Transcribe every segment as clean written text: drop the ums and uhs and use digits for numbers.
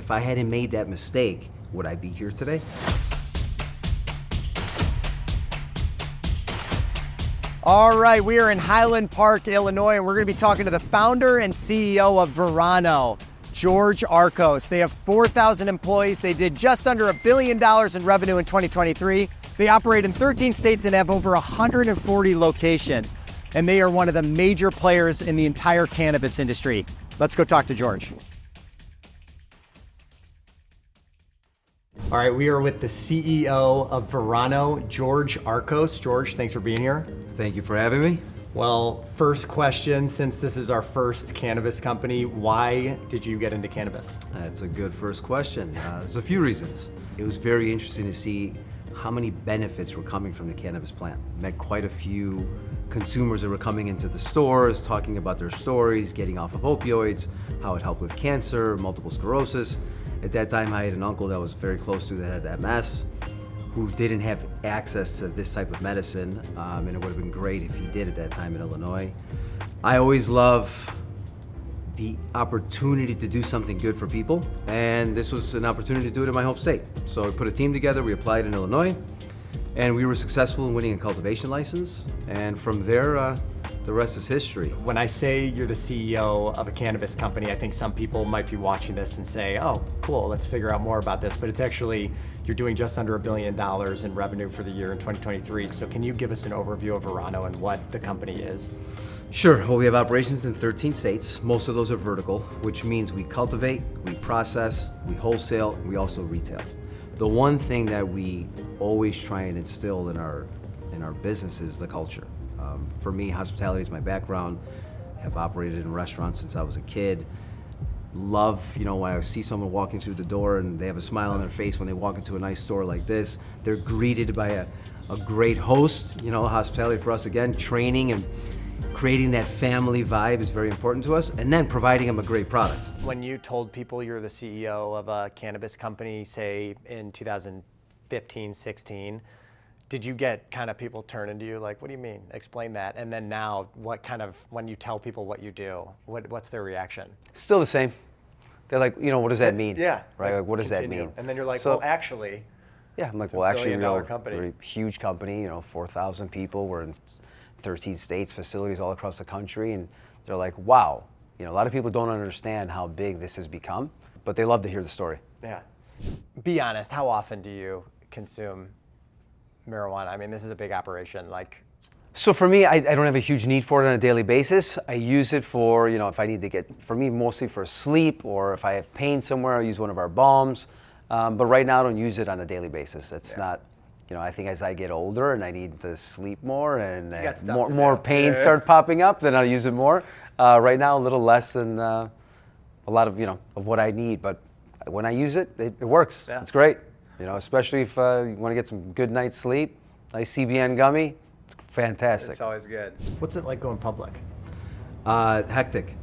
if I hadn't made that mistake, would I be here today? All right, we are in Highland Park, Illinois, and we're going to be talking to the founder and CEO of Verano, George Archos. They have 4,000 employees. They did just under $1 billion in revenue in 2023. They operate in 13 states and have over 140 locations. And they are one of the major players in the entire cannabis industry. Let's go talk to George. All right, we are with the CEO of Verano, George Archos. George, thanks for being here. Thank you for having me. Well, first question, since this is our first cannabis company, why did you get into cannabis? That's a good first question. There's a few reasons. It was very interesting to see how many benefits were coming from the cannabis plant. Met quite a few consumers that were coming into the stores, talking about their stories, getting off of opioids, how it helped with cancer, multiple sclerosis. At that time, I had an uncle that was very close to that had MS, who didn't have access to this type of medicine, and it would have been great if he did at that time in Illinois. I always love the opportunity to do something good for people, and this was an opportunity to do it in my home state. So we put a team together, we applied in Illinois, and we were successful in winning a cultivation license, and from there, the rest is history. When I say you're the CEO of a cannabis company, I think some people might be watching this and say, oh, cool, let's figure out more about this. But it's actually, you're doing just under $1 billion in revenue for the year in 2023. So can you give us an overview of Verano and what the company is? Sure. Well, we have operations in 13 states. Most of those are vertical, which means we cultivate, we process, we wholesale, we also retail. The one thing that we always try and instill in our business is the culture. For me, hospitality is my background. Have operated in restaurants since I was a kid. Love, when I see someone walking through the door and they have a smile on their face when they walk into a nice store like this. They're greeted by a great host. Hospitality for us, again, training and creating that family vibe is very important to us, and then providing them a great product. When you told people you're the CEO of a cannabis company, say in 2015, 16, did you get kind of people turning to you like, what do you mean? Explain that. And then now, when you tell people what you do, what's their reaction? Still the same. They're like, what does that mean? Yeah. Right, like, what does that mean? And then you're like, So- well, actually. Yeah, I'm like, well, actually, billion-dollar company. we're a huge company, 4,000 people. We're in 13 states, facilities all across the country. And they're like, wow. A lot of people don't understand how big this has become, but they love to hear the story. Yeah. Be honest, how often do you consume marijuana? I mean, this is a big operation. So for me, I don't have a huge need for it on a daily basis. I use it for, if I need to for me, mostly for sleep, or if I have pain somewhere, I use one of our balms. But right now, I don't use it on a daily basis. It's not, I think as I get older and I need to sleep more and more pain start popping up, then I'll use it more. Right now, a little less than a lot of, of what I need. But when I use it, it works. Yeah. It's great. Especially if you want to get some good night's sleep, nice CBN gummy, it's fantastic. It's always good. What's it like going public? Hectic.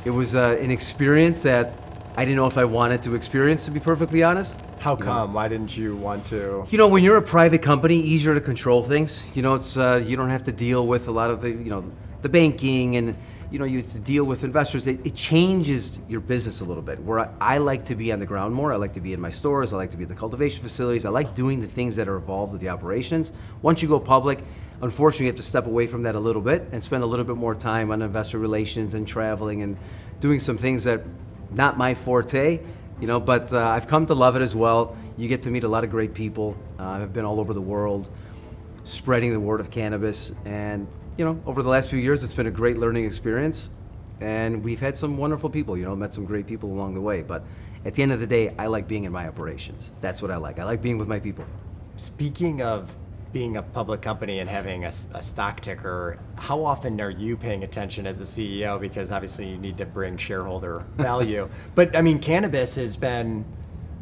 It was an experience that I didn't know if I wanted to experience, to be perfectly honest. How come? Why didn't you want to? When you're a private company, easier to control things. It's you don't have to deal with a lot of the banking and you have to deal with investors. It changes your business a little bit. Where I like to be on the ground more. I like to be in my stores. I like to be at the cultivation facilities. I like doing the things that are involved with the operations. Once you go public, unfortunately, you have to step away from that a little bit and spend a little bit more time on investor relations and traveling and doing some things that not my forte. But I've come to love it as well. You get to meet a lot of great people. I've been all over the world, spreading the word of cannabis, and over the last few years, it's been a great learning experience, and we've had some wonderful people, met some great people along the way. But at the end of the day, I like being in my operations. That's what I like. I like being with my people. Speaking of being a public company and having a stock ticker, how often are you paying attention as a CEO? Because obviously you need to bring shareholder value. But I mean, cannabis has been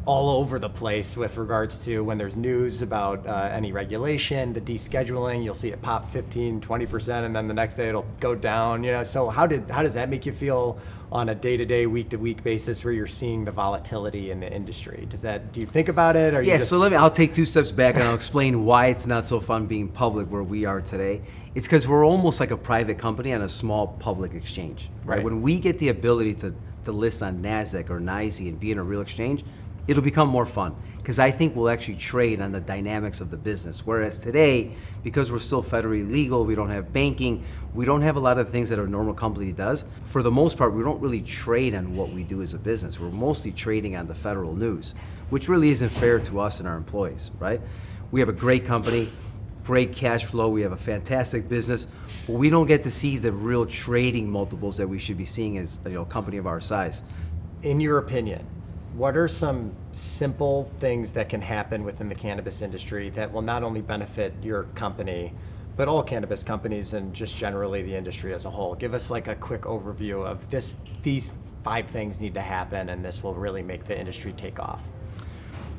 all over the place with regards to when there's news about any regulation, the descheduling, you'll see it pop 15, 20%, and then the next day it'll go down, So how does that make you feel on a day-to-day, week-to-week basis where you're seeing the volatility in the industry? Do you think about it? Or So I'll take 2 steps back and I'll explain why it's not so fun being public where we are today. It's because we're almost like a private company on a small public exchange, right? When we get the ability to list on NASDAQ or NYSE and be in a real exchange, it'll become more fun because I think we'll actually trade on the dynamics of the business. Whereas today, because we're still federally legal, we don't have banking, we don't have a lot of the things that a normal company does. For the most part, we don't really trade on what we do as a business. We're mostly trading on the federal news, which really isn't fair to us and our employees, right? We have a great company, great cash flow, we have a fantastic business, but we don't get to see the real trading multiples that we should be seeing as a company of our size. In your opinion, what are some simple things that can happen within the cannabis industry that will not only benefit your company, but all cannabis companies and just generally the industry as a whole? Give us like a quick overview of these 5 things need to happen and this will really make the industry take off.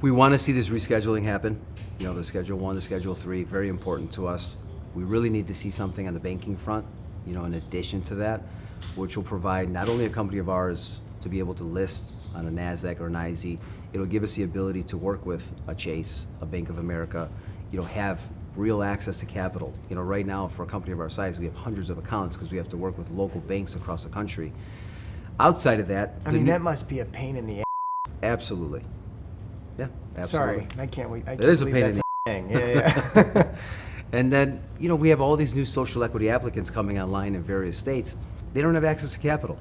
We want to see this rescheduling happen. The Schedule 1 to Schedule 3, very important to us. We really need to see something on the banking front, in addition to that, which will provide not only a company of ours to be able to list on a NASDAQ or NYSE, it'll give us the ability to work with a Chase, a Bank of America, have real access to capital. Right now for a company of our size, we have hundreds of accounts because we have to work with local banks across the country. Outside of that, that must be a pain in the ass. Absolutely. Yeah, absolutely. Sorry, I can't wait. It is a pain in the thing. Yeah. And then, we have all these new social equity applicants coming online in various states. They don't have access to capital.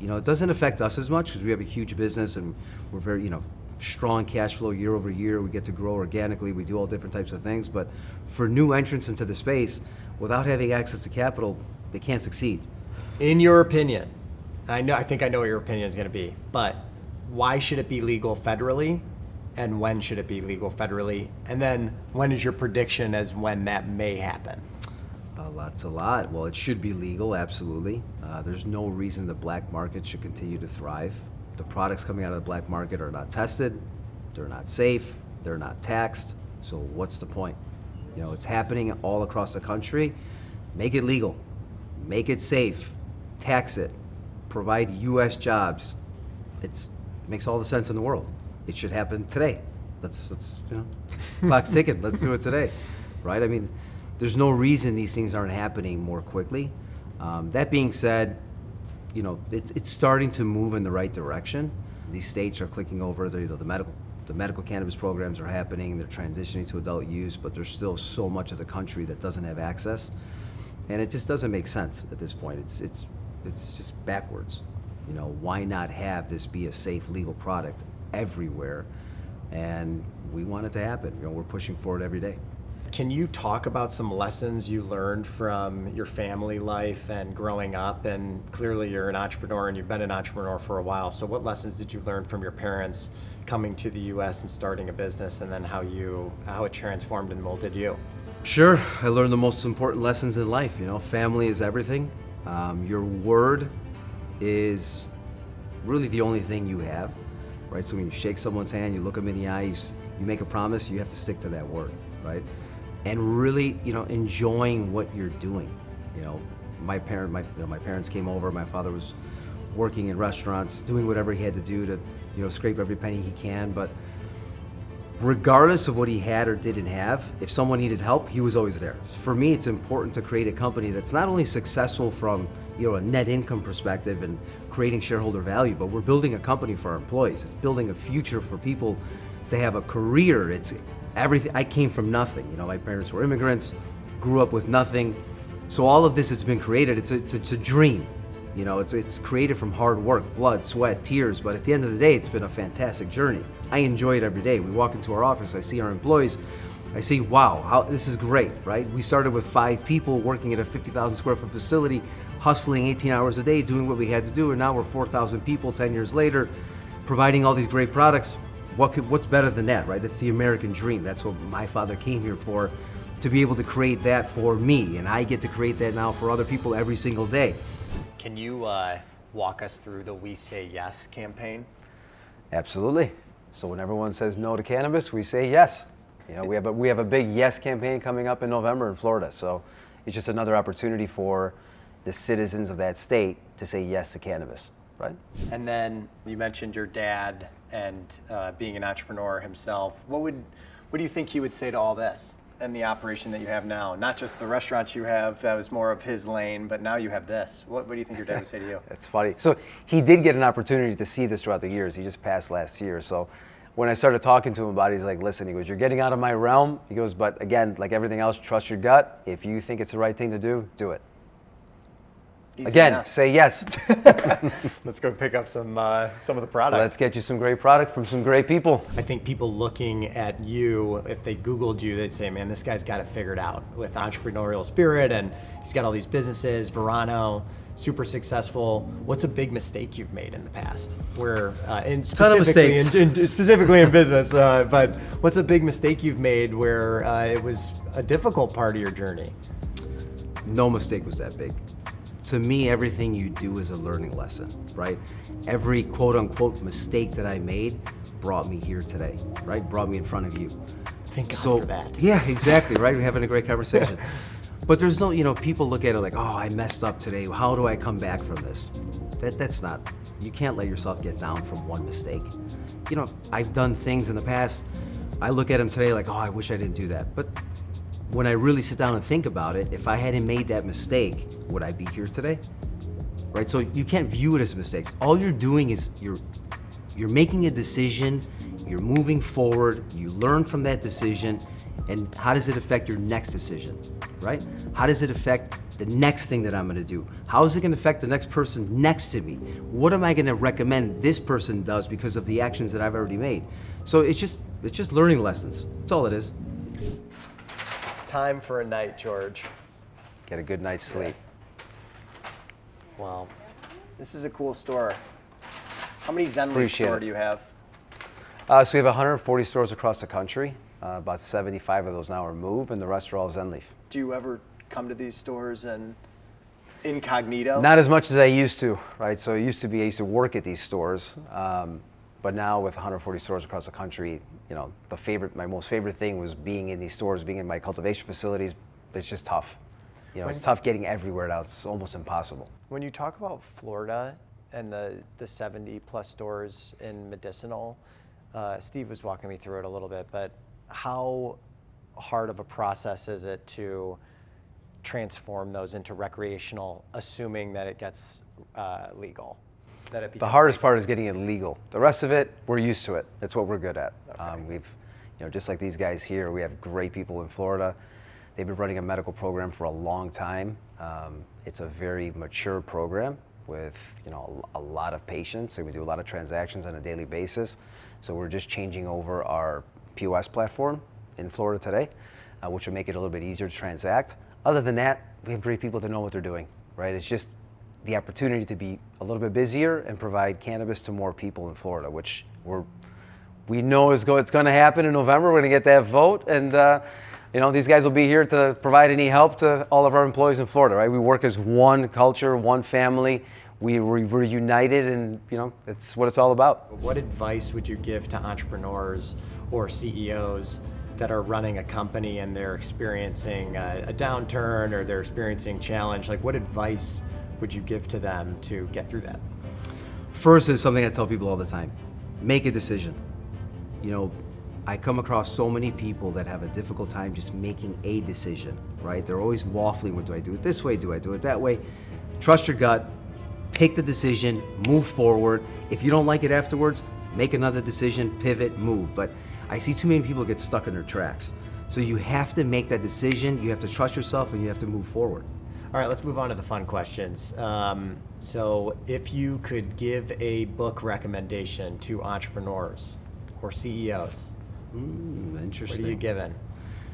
It doesn't affect us as much because we have a huge business and we're very, strong cash flow year over year. We get to grow organically. We do all different types of things. But for new entrants into the space, without having access to capital, they can't succeed. In your opinion, I think I know what your opinion is going to be, but why should it be legal federally? And when should it be legal federally? And then when is your prediction as when that may happen? A lot. Well, it should be legal, absolutely. There's no reason the black market should continue to thrive. The products coming out of the black market are not tested, they're not safe, they're not taxed. So what's the point? It's happening all across the country. Make it legal, make it safe, tax it, provide U.S. jobs. It makes all the sense in the world. It should happen today. Let's clock's ticking. Let's do it today, right? I mean, there's no reason these things aren't happening more quickly. That being said, it's starting to move in the right direction. These states are clicking over. The medical cannabis programs are happening. They're transitioning to adult use, but there's still so much of the country that doesn't have access, and it just doesn't make sense at this point. It's just backwards. Why not have this be a safe, legal product everywhere? And we want it to happen. We're pushing for it every day. Can you talk about some lessons you learned from your family life and growing up? And clearly you're an entrepreneur and you've been an entrepreneur for a while. So what lessons did you learn from your parents coming to the US and starting a business, and then how it transformed and molded you? Sure, I learned the most important lessons in life. Family is everything. Your word is really the only thing you have, right? So when you shake someone's hand, you look them in the eyes, you make a promise, you have to stick to that word, right? And really, enjoying what you're doing. My parents came over. My father was working in restaurants, doing whatever he had to do to, scrape every penny he can. But regardless of what he had or didn't have, if someone needed help, he was always there. For me, it's important to create a company that's not only successful from, a net income perspective and creating shareholder value, but we're building a company for our employees. It's building a future for people to have a career. It's everything. I came from nothing. My parents were immigrants, grew up with nothing. So all of this that's been created, it's a dream. It's created from hard work, blood, sweat, tears. But at the end of the day, it's been a fantastic journey. I enjoy it every day. We walk into our office, I see our employees, I see, wow, this is great, right? We started with 5 people working at a 50,000 square foot facility, hustling 18 hours a day, doing what we had to do. And now we're 4,000 people 10 years later, providing all these great products. What's better than that, right? That's the American dream. That's what my father came here for, to be able to create that for me. And I get to create that now for other people every single day. Can you walk us through the We Say Yes campaign? Absolutely. So when everyone says no to cannabis, we say yes. You know, we have a big yes campaign coming up in November in Florida. So it's just another opportunity for the citizens of that state to say yes to cannabis, right? And then you mentioned your dad and being an entrepreneur himself. What do you think he would say to all this and the operation that you have now? Not just the restaurants you have, that was more of his lane, but now you have this. What do you think your dad would say to you? It's funny. So he did get an opportunity to see this throughout the years. He just passed last year. So when I started talking to him about it, he's like, listen, he goes, you're getting out of my realm. He goes, but again, like everything else, trust your gut. If you think it's the right thing to do it. Easy Again, enough. say yes. Let's go pick up some of the product. Let's get you some great product from some great people. I think people looking at you, if they Googled you, they'd say, man, this guy's got it figured out with entrepreneurial spirit, and he's got all these businesses, Verano, super successful. What's a big mistake you've made in the past? Specifically in business, but what's a big mistake you've made where it was a difficult part of your journey? No mistake was that big. To me, everything you do is a learning lesson, right? Every quote unquote mistake that I made brought me here today, right? Brought me in front of you. Thank God for that. Yeah, exactly, right? We're having a great conversation. But there's no, people look at it like, oh, I messed up today. How do I come back from this? That's not, you can't let yourself get down from one mistake. I've done things in the past. I look at them today like, oh, I wish I didn't do that. But when I really sit down and think about it, if I hadn't made that mistake, would I be here today? Right? So you can't view it as mistakes. All you're doing is you're making a decision, you're moving forward, you learn from that decision, and how does it affect your next decision, right? How does it affect the next thing that I'm gonna do? How is it gonna affect the next person next to me? What am I gonna recommend this person does because of the actions that I've already made? So it's just learning lessons. That's all it is. Time for a night, George. Get a good night's sleep. Wow. This is a cool store. How many Zen Leaf stores do you have? So we have 140 stores across the country. About 75 of those now are Move, and the rest are all Zen Leaf. Do you ever come to these stores and incognito? Not as much as I used to, right? So I used to work at these stores. But now with 140 stores across the country, my most favorite thing was being in these stores, being in my cultivation facilities. It's just tough. It's tough getting everywhere now. It's almost impossible. When you talk about Florida and the 70 plus stores in medicinal, Steve was walking me through it a little bit, but how hard of a process is it to transform those into recreational, assuming that it gets legal? The hardest part is getting it legal. The rest of it, we're used to it. That's what we're good at. Okay. We've, just like these guys here, we have great people in Florida. They've been running a medical program for a long time. It's a very mature program with, a lot of patients, and we do a lot of transactions on a daily basis. So we're just changing over our POS platform in Florida today, which will make it a little bit easier to transact. Other than that, we have great people that know what they're doing, right? It's just the opportunity to be a little bit busier and provide cannabis to more people in Florida, which we know it's going to happen in November. We're going to get that vote, and these guys will be here to provide any help to all of our employees in Florida, right? We work as one culture, one family. We're united, and it's what it's all about. What advice would you give to entrepreneurs or CEOs that are running a company and they're experiencing a downturn or they're experiencing challenge? Like, what advice would you give to them to get through that? First is something I tell people all the time. Make a decision. I come across so many people that have a difficult time just making a decision, right? They're always waffling, do I do it this way? Do I do it that way? Trust your gut, pick the decision, move forward. If you don't like it afterwards, make another decision, pivot, move. But I see too many people get stuck in their tracks. So you have to make that decision, you have to trust yourself, and you have to move forward. All right, let's move on to the fun questions. So if you could give a book recommendation to entrepreneurs or CEOs, interesting. what are you giving?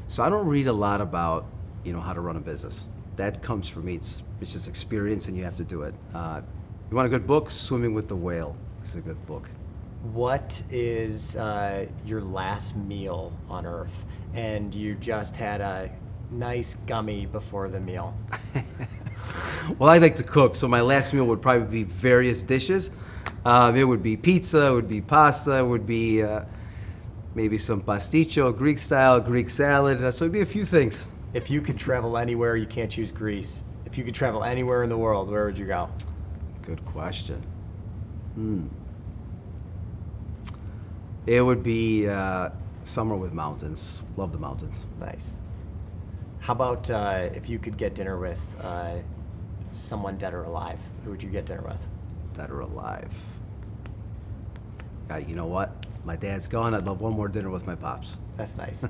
So I don't read a lot about, how to run a business. That comes from me. It's just experience, and you have to do it. You want a good book? Swimming with the Whale is a good book. What is your last meal on Earth? And you just had a nice gummy before the meal. Well, I like to cook, so my last meal would probably be various dishes. It would be pizza, it would be pasta, it would be maybe some pasticcio, Greek style, Greek salad. So it'd be a few things. If you could travel anywhere, you can't choose Greece. If you could travel anywhere in the world, where would you go? Good question. It would be somewhere with mountains. Love the mountains. Nice. How about if you could get dinner with someone dead or alive? Who would you get dinner with? Dead or alive. You know what? My dad's gone. I'd love one more dinner with my pops. That's nice.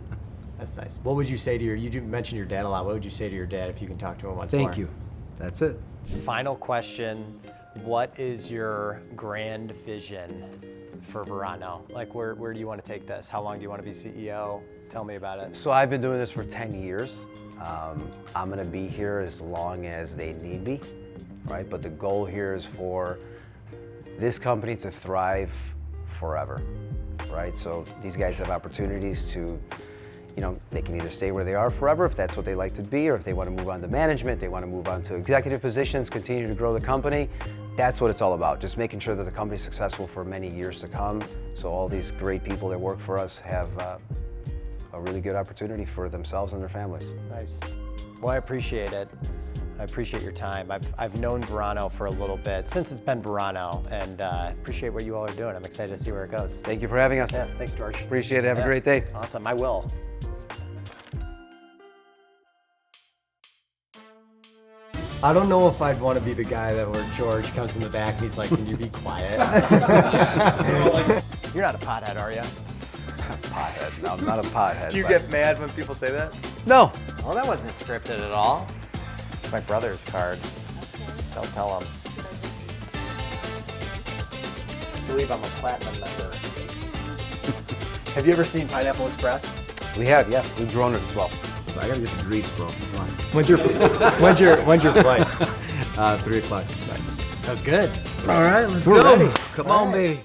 That's nice. What would you say to you mentioned your dad a lot. What would you say to your dad if you can talk to him once more? Thank you. That's it. Final question. What is your grand vision for Verano? Like, where do you want to take this? How long do you want to be CEO? Tell me about it. So I've been doing this for 10 years. I'm gonna be here as long as they need me, right? But the goal here is for this company to thrive forever, right? So these guys have opportunities to, they can either stay where they are forever if that's what they like to be, or if they want to move on to management, they want to move on to executive positions, continue to grow the company. That's what it's all about, just making sure that the company's successful for many years to come. So all these great people that work for us have a really good opportunity for themselves and their families. Nice. Well, I appreciate it. I appreciate your time. I've known Verano for a little bit, since it's been Verano, and appreciate what you all are doing. I'm excited to see where it goes. Thank you for having us. Yeah, thanks, George. Appreciate it. Have a great day. Awesome, I will. I don't know if I'd want to be the guy where George comes in the back and he's like, can you be quiet? You're not a pothead, are you? Pothead. No, I'm not a pothead. Do you get mad when people say that? No. Well, that wasn't scripted at all. It's my brother's card. Don't tell him. I believe I'm a platinum member. Have you ever seen Pineapple Express? We have, yeah. We've grown it as well. I gotta get to Greece, bro. Come on. When's your flight? 3 o'clock. That was good. All right, let's We're go. ready. Come on, baby.